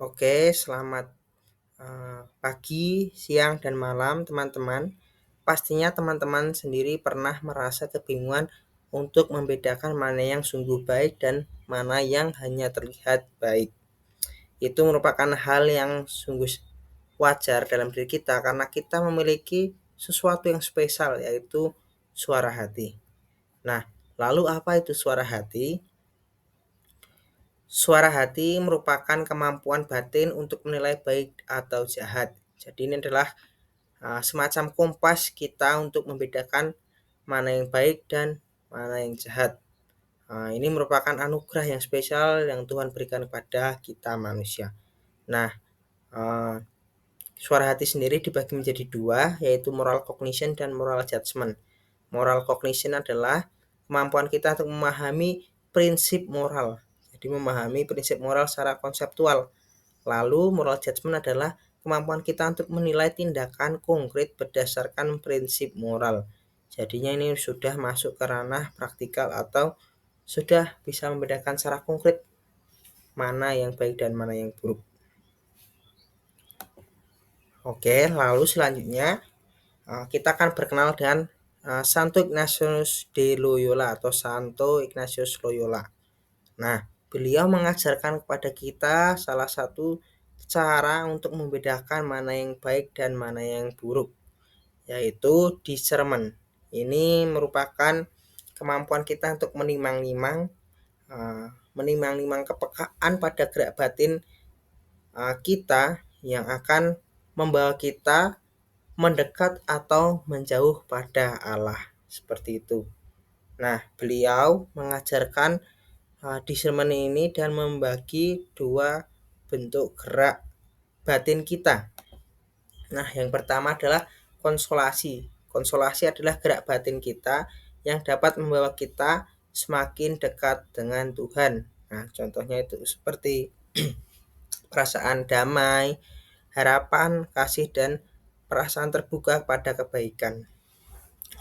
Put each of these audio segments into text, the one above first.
Oke, selamat pagi, siang, dan malam teman-teman. Pastinya teman-teman sendiri pernah merasa kebingungan untuk membedakan mana yang sungguh baik dan mana yang hanya terlihat baik. Itu merupakan hal yang sungguh wajar dalam diri kita karena kita memiliki sesuatu yang spesial yaitu suara hati. Nah, lalu apa itu suara hati? Suara hati merupakan kemampuan batin untuk menilai baik atau jahat. Jadi ini adalah semacam kompas kita untuk membedakan mana yang baik dan mana yang jahat. Ini merupakan anugerah yang spesial yang Tuhan berikan kepada kita manusia. Nah, uh, suara hati sendiri dibagi menjadi dua, yaitu moral cognition dan moral judgment. Moral cognition adalah kemampuan kita untuk memahami prinsip moral. Jadi memahami prinsip moral secara konseptual. Lalu moral judgment adalah kemampuan kita untuk menilai tindakan konkret berdasarkan prinsip moral. Jadinya ini sudah masuk ke ranah praktikal atau sudah bisa membedakan secara konkret mana yang baik dan mana yang buruk. Oke, lalu selanjutnya kita akan berkenal dengan Santo Ignatius de Loyola atau Santo Ignatius Loyola. Nah, beliau mengajarkan kepada kita salah satu cara untuk membedakan mana yang baik dan mana yang buruk, yaitu discernment. Ini merupakan kemampuan kita untuk menimang-nimang kepekaan pada gerak batin kita yang akan membawa kita mendekat atau menjauh pada Allah. Seperti itu. Nah, beliau mengajarkan discernment ini dan membagi dua bentuk gerak batin kita. Nah, yang pertama adalah konsolasi. Konsolasi adalah gerak batin kita yang dapat membawa kita semakin dekat dengan Tuhan. Nah, contohnya itu seperti perasaan damai, harapan, kasih, dan perasaan terbuka pada kebaikan.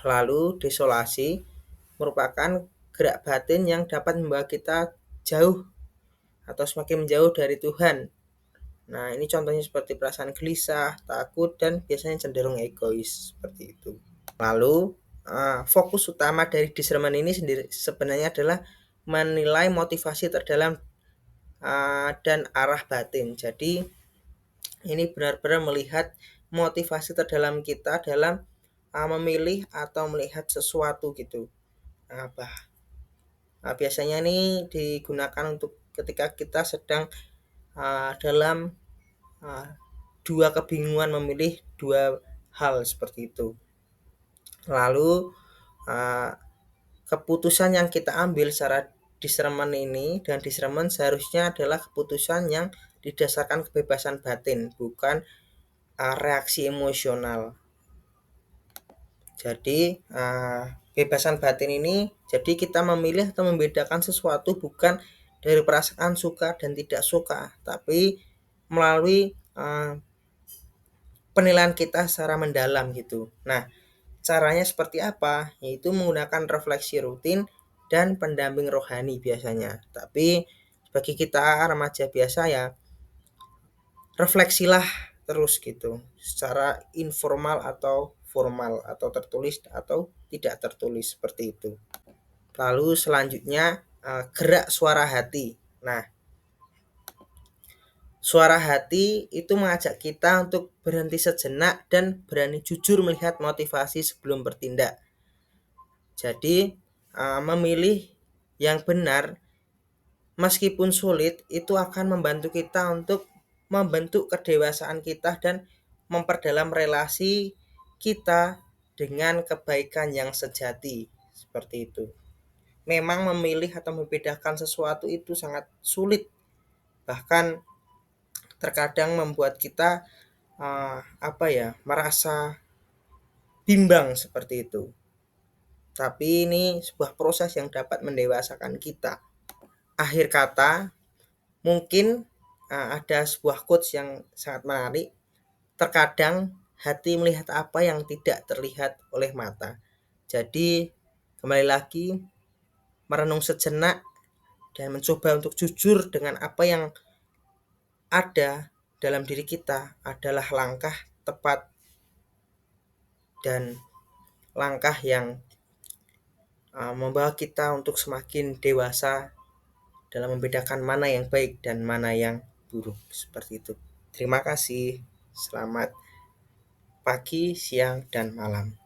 Lalu desolasi merupakan gerak batin yang dapat membawa kita jauh atau semakin menjauh dari Tuhan. Nah, ini contohnya seperti perasaan gelisah, takut, dan biasanya cenderung egois seperti itu. Lalu, fokus utama dari discernment ini sendiri sebenarnya adalah menilai motivasi terdalam dan arah batin. Jadi, ini benar-benar melihat motivasi terdalam kita dalam memilih atau melihat sesuatu gitu. Biasanya ini digunakan untuk ketika kita sedang dalam dua kebingungan memilih dua hal seperti itu. Lalu keputusan yang kita ambil secara discernment ini dan discernment seharusnya adalah keputusan yang didasarkan kebebasan batin, bukan reaksi emosional. Jadi kebebasan batin ini jadi kita memilih atau membedakan sesuatu bukan dari perasaan suka dan tidak suka, tapi melalui penilaian kita secara mendalam gitu. Nah, caranya seperti apa? Yaitu menggunakan refleksi rutin dan pendamping rohani biasanya. Tapi bagi kita remaja biasa ya, refleksilah terus gitu, secara informal atau formal, atau tertulis atau tidak tertulis seperti itu. Lalu selanjutnya gerak suara hati. Nah, suara hati itu mengajak kita untuk berhenti sejenak dan berani jujur melihat motivasi sebelum bertindak. Jadi memilih yang benar meskipun sulit itu akan membantu kita untuk membentuk kedewasaan kita dan memperdalam relasi kita dengan kebaikan yang sejati. Seperti itu. Memang memilih atau membedakan sesuatu itu sangat sulit. Bahkan terkadang membuat kita merasa bimbang seperti itu. Tapi ini sebuah proses yang dapat mendewasakan kita. Akhir kata, mungkin ada sebuah quotes yang sangat menarik. Terkadang hati melihat apa yang tidak terlihat oleh mata. Jadi kembali lagi merenung sejenak dan mencoba untuk jujur dengan apa yang ada dalam diri kita adalah langkah tepat dan langkah yang membawa kita untuk semakin dewasa dalam membedakan mana yang baik dan mana yang buruk, seperti itu. Terima kasih. Selamat pagi, siang, dan malam.